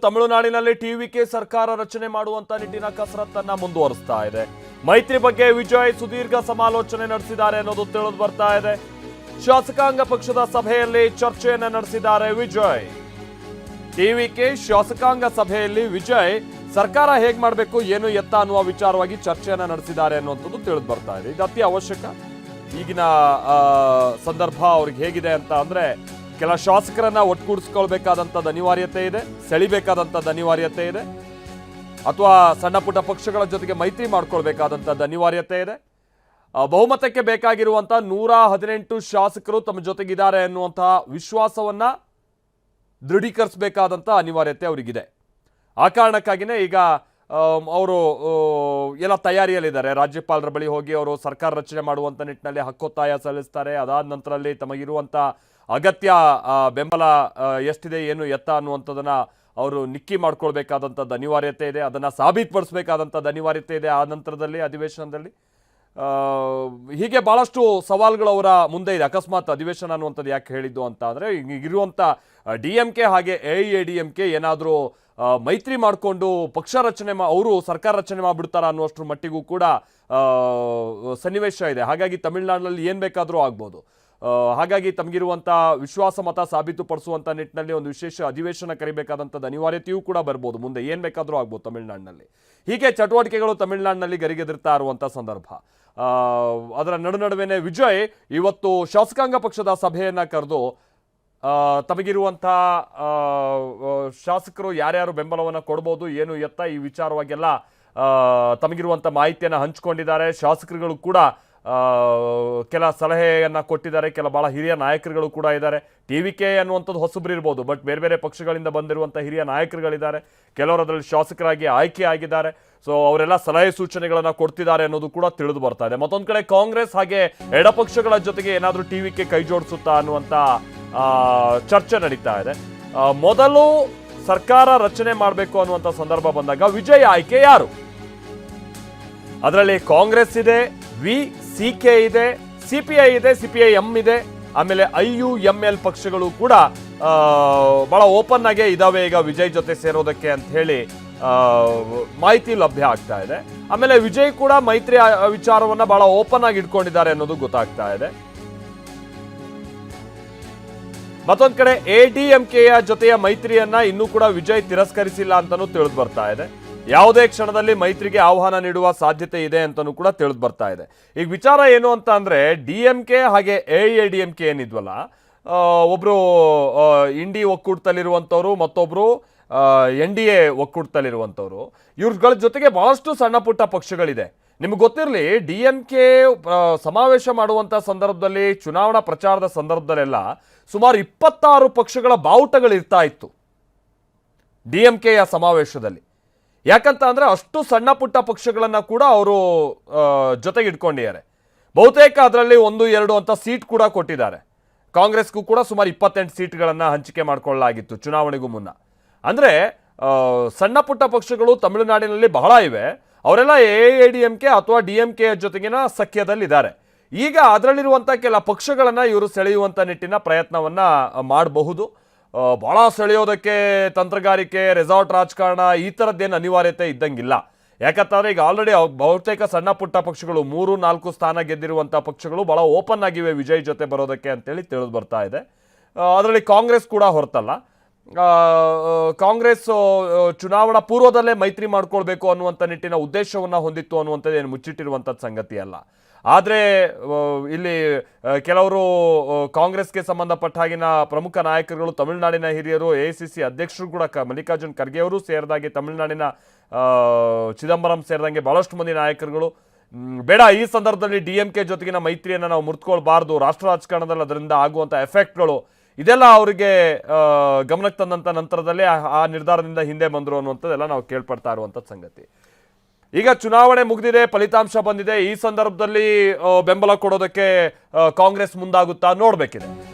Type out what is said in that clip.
ತಮಿಳುನಾಡಿನಲ್ಲಿ ಟಿವಿಕೆ ಸರ್ಕಾರ ರಚನೆ ಮಾಡುವಂತ ನಿಟ್ಟಿನ ಕಸರತ್ತನ್ನ ಮುಂದುವರಿಸ್ತಾ ಇದೆ. ಮೈತ್ರಿ ಬಗ್ಗೆ ವಿಜಯ್ ಸುದೀರ್ಘ ಸಮಾಲೋಚನೆ ನಡೆಸಿದ್ದಾರೆ ಅನ್ನೋದು ತಿಳಿದು ಬರ್ತಾ ಇದೆ. ಶಾಸಕಾಂಗ ಪಕ್ಷದ ಸಭೆಯಲ್ಲಿ ಚರ್ಚೆಯನ್ನ ನಡೆಸಿದ್ದಾರೆ ವಿಜಯ್. ಟಿವಿಕೆ ಶಾಸಕಾಂಗ ಸಭೆಯಲ್ಲಿ ವಿಜಯ್ ಸರ್ಕಾರ ಹೇಗ್ ಮಾಡಬೇಕು ಏನು ಎತ್ತ ಅನ್ನುವ ವಿಚಾರವಾಗಿ ಚರ್ಚೆಯನ್ನ ನಡೆಸಿದ್ದಾರೆ ಅನ್ನುವಂಥದ್ದು ತಿಳಿದು ಬರ್ತಾ ಇದೆ. ಇದು ಅತಿ ಅವಶ್ಯಕ. ಈಗಿನ ಸಂದರ್ಭ ಅವ್ರಿಗೆ ಹೇಗಿದೆ ಅಂತ ಅಂದ್ರೆ ಕೆಲ ಶಾಸಕರನ್ನ ಒಟ್ಟುಗೂಡಿಸ್ಕೊಳ್ಬೇಕಾದಂಥದ್ದು ಅನಿವಾರ್ಯತೆ ಇದೆ, ಸೆಳಿಬೇಕಾದಂಥದ್ದು ಅನಿವಾರ್ಯತೆ ಇದೆ, ಅಥವಾ ಸಣ್ಣ ಪುಟ್ಟ ಪಕ್ಷಗಳ ಜೊತೆಗೆ ಮೈತ್ರಿ ಮಾಡ್ಕೊಳ್ಬೇಕಾದಂಥದ್ದು ಅನಿವಾರ್ಯತೆ ಇದೆ. ಬಹುಮತಕ್ಕೆ ಬೇಕಾಗಿರುವಂಥ 118 ಶಾಸಕರು ತಮ್ಮ ಜೊತೆಗಿದ್ದಾರೆ ಅನ್ನುವಂತಹ ವಿಶ್ವಾಸವನ್ನ ದೃಢೀಕರಿಸಬೇಕಾದಂಥ ಅನಿವಾರ್ಯತೆ ಅವರಿಗಿದೆ. ಆ ಕಾರಣಕ್ಕಾಗಿಯೇ ಈಗ ಅವರು ಎಲ್ಲ ತಯಾರಿಯಲ್ಲಿದ್ದಾರೆ. ರಾಜ್ಯಪಾಲರ ಬಳಿ ಹೋಗಿ ಅವರು ಸರ್ಕಾರ ರಚನೆ ಮಾಡುವಂಥ ನಿಟ್ಟಿನಲ್ಲಿ ಹಕ್ಕೊತ್ತಾಯ ಸಲ್ಲಿಸ್ತಾರೆ. ಅದಾದ ನಂತರದಲ್ಲಿ ತಮಗಿರುವಂಥ ಅಗತ್ಯ ಬೆಂಬಲ ಎಷ್ಟಿದೆ ಏನು ಎತ್ತ ಅನ್ನುವಂಥದ್ದನ್ನ ಅವರು ನಿಕ್ಕಿ ಮಾಡ್ಕೊಳ್ಬೇಕಾದಂಥದ್ದು ಅನಿವಾರ್ಯತೆ ಇದೆ. ಅದನ್ನು ಸಾಬೀತುಪಡಿಸಬೇಕಾದಂಥದ್ದು ಅನಿವಾರ್ಯತೆ ಇದೆ. ಆ ನಂತರದಲ್ಲಿ ಅಧಿವೇಶನದಲ್ಲಿ ಹೀಗೆ ಭಾಳಷ್ಟು ಸವಾಲುಗಳು ಅವರ ಮುಂದೆ ಇದೆ. ಅಕಸ್ಮಾತ್ ಅಧಿವೇಶನ ಅನ್ನುವಂಥದ್ದು ಯಾಕೆ ಹೇಳಿದ್ದು ಅಂತ ಅಂದರೆ ಇರುವಂಥ DMK ಹಾಗೆ AIADMK ಏನಾದರೂ ಮೈತ್ರಿ ಮಾಡಿಕೊಂಡು ಪಕ್ಷ ರಚನೆ ಅವರು ಸರ್ಕಾರ ರಚನೆ ಮಾಡಿಬಿಡ್ತಾರ ಅನ್ನುವಷ್ಟರ ಮಟ್ಟಿಗೂ ಕೂಡ ಸನ್ನಿವೇಶ ಇದೆ. ಹಾಗಾಗಿ ತಮಿಳುನಾಡಿನಲ್ಲಿ ಏನು ಬೇಕಾದರೂ ಆಗ್ಬೋದು. ಹಾಗಾಗಿ ತಮಗಿರುವಂಥ ವಿಶ್ವಾಸ ಮತ ಸಾಬೀತುಪಡಿಸುವಂಥ ನಿಟ್ಟಿನಲ್ಲಿ ಒಂದು ವಿಶೇಷ ಅಧಿವೇಶನ ಕರಿಬೇಕಾದಂಥದ್ದು ಅನಿವಾರ್ಯತೆಯೂ ಕೂಡ ಬರ್ಬೋದು. ಮುಂದೆ ಏನು ಬೇಕಾದರೂ ಆಗ್ಬೋದು ತಮಿಳುನಾಡಿನಲ್ಲಿ. ಹೀಗೆ ಚಟುವಟಿಕೆಗಳು ತಮಿಳುನಾಡಿನಲ್ಲಿ ಗರಿಗೆದರ್ತಾ ಇರುವಂಥ ಸಂದರ್ಭ. ಅದರ ನಡುವೆ ವಿಜಯ್ ಇವತ್ತು ಶಾಸಕಾಂಗ ಪಕ್ಷದ ಸಭೆಯನ್ನು ಕರೆದು ತಮಗಿರುವಂಥ ಶಾಸಕರು ಯಾರ್ಯಾರು ಬೆಂಬಲವನ್ನು ಕೊಡ್ಬೋದು ಏನು ಎತ್ತ ಈ ವಿಚಾರವಾಗೆಲ್ಲ ತಮಗಿರುವಂಥ ಮಾಹಿತಿಯನ್ನು ಹಂಚಿಕೊಂಡಿದ್ದಾರೆ. ಶಾಸಕರುಗಳು ಕೂಡ ಕೆಲ ಸಲಹೆಯನ್ನು ಕೊಟ್ಟಿದ್ದಾರೆ. ಕೆಲ ಭಾಳ ಹಿರಿಯ ನಾಯಕರುಗಳು ಕೂಡ ಇದ್ದಾರೆ. TVK ಅನ್ನುವಂಥದ್ದು ಹೊಸಬ್ರು ಇರ್ಬೋದು, ಬಟ್ ಬೇರೆ ಬೇರೆ ಪಕ್ಷಗಳಿಂದ ಬಂದಿರುವಂಥ ಹಿರಿಯ ನಾಯಕರುಗಳಿದ್ದಾರೆ. ಕೆಲವರು ಅದರಲ್ಲಿ ಶಾಸಕರಾಗಿ ಆಯ್ಕೆ ಆಗಿದ್ದಾರೆ. ಸೊ ಅವರೆಲ್ಲ ಸಲಹೆ ಸೂಚನೆಗಳನ್ನು ಕೊಡ್ತಿದ್ದಾರೆ ಅನ್ನೋದು ಕೂಡ ತಿಳಿದು ಬರ್ತಾ ಇದೆ. ಮತ್ತೊಂದು ಕಡೆ ಕಾಂಗ್ರೆಸ್ ಹಾಗೆ ಎಡಪಕ್ಷಗಳ ಜೊತೆಗೆ ಏನಾದರೂ TVK ಕೈ ಜೋಡಿಸುತ್ತಾ ಅನ್ನುವಂಥ ಚರ್ಚೆ ನಡೀತಾ ಇದೆ. ಮೊದಲು ಸರ್ಕಾರ ರಚನೆ ಮಾಡಬೇಕು ಅನ್ನುವಂಥ ಸಂದರ್ಭ ಬಂದಾಗ ವಿಜಯ್ ಆಯ್ಕೆ ಯಾರು? ಅದರಲ್ಲಿ ಕಾಂಗ್ರೆಸ್ ಇದೆ, VCK ಇದೆ, CPI ಇದೆ, CPIM ಇದೆ, ಆಮೇಲೆ IUML ಪಕ್ಷಗಳು ಕೂಡ ಬಹಳ ಓಪನ್ ಆಗೇ ಇದಾವೆ ಈಗ ವಿಜಯ್ ಜೊತೆ ಸೇರೋದಕ್ಕೆ ಅಂತ ಹೇಳಿ ಮಾಹಿತಿ ಲಭ್ಯ ಆಗ್ತಾ ಇದೆ. ಆಮೇಲೆ ವಿಜಯ್ ಕೂಡ ಮೈತ್ರಿ ವಿಚಾರವನ್ನ ಬಹಳ ಓಪನ್ ಆಗಿ ಇಟ್ಕೊಂಡಿದ್ದಾರೆ ಅನ್ನೋದು ಗೊತ್ತಾಗ್ತಾ ಇದೆ. ಮತ್ತೊಂದ್ ಕಡೆ ADMKಯ ಜೊತೆಯ ಮೈತ್ರಿಯನ್ನ ಇನ್ನೂ ಕೂಡ ವಿಜಯ್ ತಿರಸ್ಕರಿಸಿಲ್ಲ ಅಂತಾನೂ ತಿಳಿದು ಬರ್ತಾ ಇದೆ. ಯಾವುದೇ ಕ್ಷಣದಲ್ಲಿ ಮೈತ್ರಿಗೆ ಆಹ್ವಾನ ನೀಡುವ ಸಾಧ್ಯತೆ ಇದೆ ಅಂತಲೂ ಕೂಡ ತಿಳಿದು ಬರ್ತಾ ಇದೆ. ಈಗ ವಿಚಾರ ಏನು ಅಂತ ಅಂದರೆ DMK ಹಾಗೆ AIADMK ಏನಿದ್ವಲ್ಲ, ಒಬ್ಬರು ಇಂಡಿ ಒಕ್ಕೂಟದಲ್ಲಿರುವಂಥವ್ರು, ಮತ್ತೊಬ್ಬರು NDA ಒಕ್ಕೂಟದಲ್ಲಿರುವಂಥವ್ರು, ಇವ್ರಗಳ ಜೊತೆಗೆ ಭಾಳಷ್ಟು ಸಣ್ಣ ಪುಟ್ಟ ಪಕ್ಷಗಳಿದೆ. ನಿಮ್ಗೆ ಗೊತ್ತಿರಲಿ, DMK ಸಮಾವೇಶ ಮಾಡುವಂಥ ಸಂದರ್ಭದಲ್ಲಿ, ಚುನಾವಣಾ ಪ್ರಚಾರದ ಸಂದರ್ಭದಲ್ಲೆಲ್ಲ ಸುಮಾರು 26 ಪಕ್ಷಗಳ ಬಾವುಟಗಳಿರ್ತಾ ಇತ್ತು DMKಯ ಸಮಾವೇಶದಲ್ಲಿ. ಯಾಕಂತ ಅಂದರೆ ಅಷ್ಟು ಸಣ್ಣ ಪುಟ್ಟ ಪಕ್ಷಗಳನ್ನು ಕೂಡ ಅವರು ಜೊತೆಗೆ ಇಟ್ಕೊಂಡಿದ್ದಾರೆ. ಬಹುತೇಕ ಅದರಲ್ಲಿ 1-2 ಅಂತ ಸೀಟ್ ಕೂಡ ಕೊಟ್ಟಿದ್ದಾರೆ. ಕಾಂಗ್ರೆಸ್ಗೂ ಕೂಡ ಸುಮಾರು 28 ಸೀಟ್ಗಳನ್ನು ಹಂಚಿಕೆ ಮಾಡಿಕೊಳ್ಳಲಾಗಿತ್ತು ಚುನಾವಣೆಗೂ ಮುನ್ನ. ಅಂದರೆ ಸಣ್ಣ ಪುಟ್ಟ ಪಕ್ಷಗಳು ತಮಿಳುನಾಡಿನಲ್ಲಿ ಬಹಳ ಇವೆ. ಅವರೆಲ್ಲ AIADMK ಅಥವಾ DMK ಜೊತೆಗಿನ ಸಖ್ಯದಲ್ಲಿದ್ದಾರೆ. ಈಗ ಅದರಲ್ಲಿರುವಂಥ ಕೆಲ ಪಕ್ಷಗಳನ್ನು ಇವರು ಸೆಳೆಯುವಂಥ ನಿಟ್ಟಿನ ಪ್ರಯತ್ನವನ್ನು ಮಾಡಬಹುದು. ಭಾಳ ಸೆಳೆಯೋದಕ್ಕೆ ತಂತ್ರಗಾರಿಕೆ, ರೆಸಾರ್ಟ್ ರಾಜಕಾರಣ ಈ ಥರದ್ದೇನು ಅನಿವಾರ್ಯತೆ ಇದ್ದಂಗಿಲ್ಲ. ಯಾಕಂತಂದರೆ ಈಗ ಆಲ್ರೆಡಿ ಬಹುತೇಕ ಸಣ್ಣ ಪುಟ್ಟ ಪಕ್ಷಗಳು 3-4 ಸ್ಥಾನ ಗೆದ್ದಿರುವಂಥ ಪಕ್ಷಗಳು ಭಾಳ ಓಪನ್ ಆಗಿವೆ ವಿಜಯ್ ಜೊತೆ ಬರೋದಕ್ಕೆ ಅಂತೇಳಿ ತಿಳಿದು ಬರ್ತಾ ಇದೆ. ಅದರಲ್ಲಿ ಕಾಂಗ್ರೆಸ್ ಕೂಡ ಹೊರತಲ್ಲ. ಕಾಂಗ್ರೆಸ್ ಚುನಾವಣಾ ಪೂರ್ವದಲ್ಲೇ ಮೈತ್ರಿ ಮಾಡ್ಕೊಳ್ಬೇಕು ಅನ್ನುವಂಥ ನಿಟ್ಟಿನ ಉದ್ದೇಶವನ್ನು ಹೊಂದಿತ್ತು ಅನ್ನುವಂಥದ್ದು ಏನು ಮುಚ್ಚಿಟ್ಟಿರುವಂಥದ್ದು ಸಂಗತಿ ಅಲ್ಲ. ಆದರೆ ಇಲ್ಲಿ ಕೆಲವರು ಕಾಂಗ್ರೆಸ್ಗೆ ಸಂಬಂಧಪಟ್ಟ ಹಾಗಿನ ಪ್ರಮುಖ ನಾಯಕರುಗಳು, ತಮಿಳುನಾಡಿನ ಹಿರಿಯರು, AICC ಅಧ್ಯಕ್ಷರು ಕೂಡ ಮಲ್ಲಿಕಾರ್ಜುನ್ ಖರ್ಗೆ ಅವರು ಸೇರಿದಾಗೆ, ತಮಿಳುನಾಡಿನ ಚಿದಂಬರಂ ಸೇರಿದಂಗೆ ಭಾಳಷ್ಟು ಮಂದಿ ನಾಯಕರುಗಳು ಬೇಡ ಈ ಸಂದರ್ಭದಲ್ಲಿ DMK ಜೊತೆಗಿನ ಮೈತ್ರಿಯನ್ನು ನಾವು ಮುರಿದುಕೊಳ್ಬಾರ್ದು, ರಾಷ್ಟ್ರ ರಾಜಕಾರಣದಲ್ಲಿ ಅದರಿಂದ ಆಗುವಂಥ ಎಫೆಕ್ಟ್ಗಳು ಇದೆಲ್ಲ ಅವರಿಗೆ ಗಮನಕ್ಕೆ ತಂದಂಥ ನಂತರದಲ್ಲೇ ಆ ನಿರ್ಧಾರದಿಂದ ಹಿಂದೆ ಬಂದರು ಅನ್ನುವಂಥದ್ದೆಲ್ಲ ನಾವು ಕೇಳ್ಪಡ್ತಾ ಇರುವಂಥದ್ದು ಸಂಗತಿ. ಈಗ ಚುನಾವಣೆ ಮುಗಿದಿದೆ, ಫಲಿತಾಂಶ ಬಂದಿದೆ. ಈ ಸಂದರ್ಭದಲ್ಲಿ ಬೆಂಬಲ ಕೊಡೋದಕ್ಕೆ ಕಾಂಗ್ರೆಸ್ ಮುಂದಾಗುತ್ತಾ ನೋಡಬೇಕಿದೆ.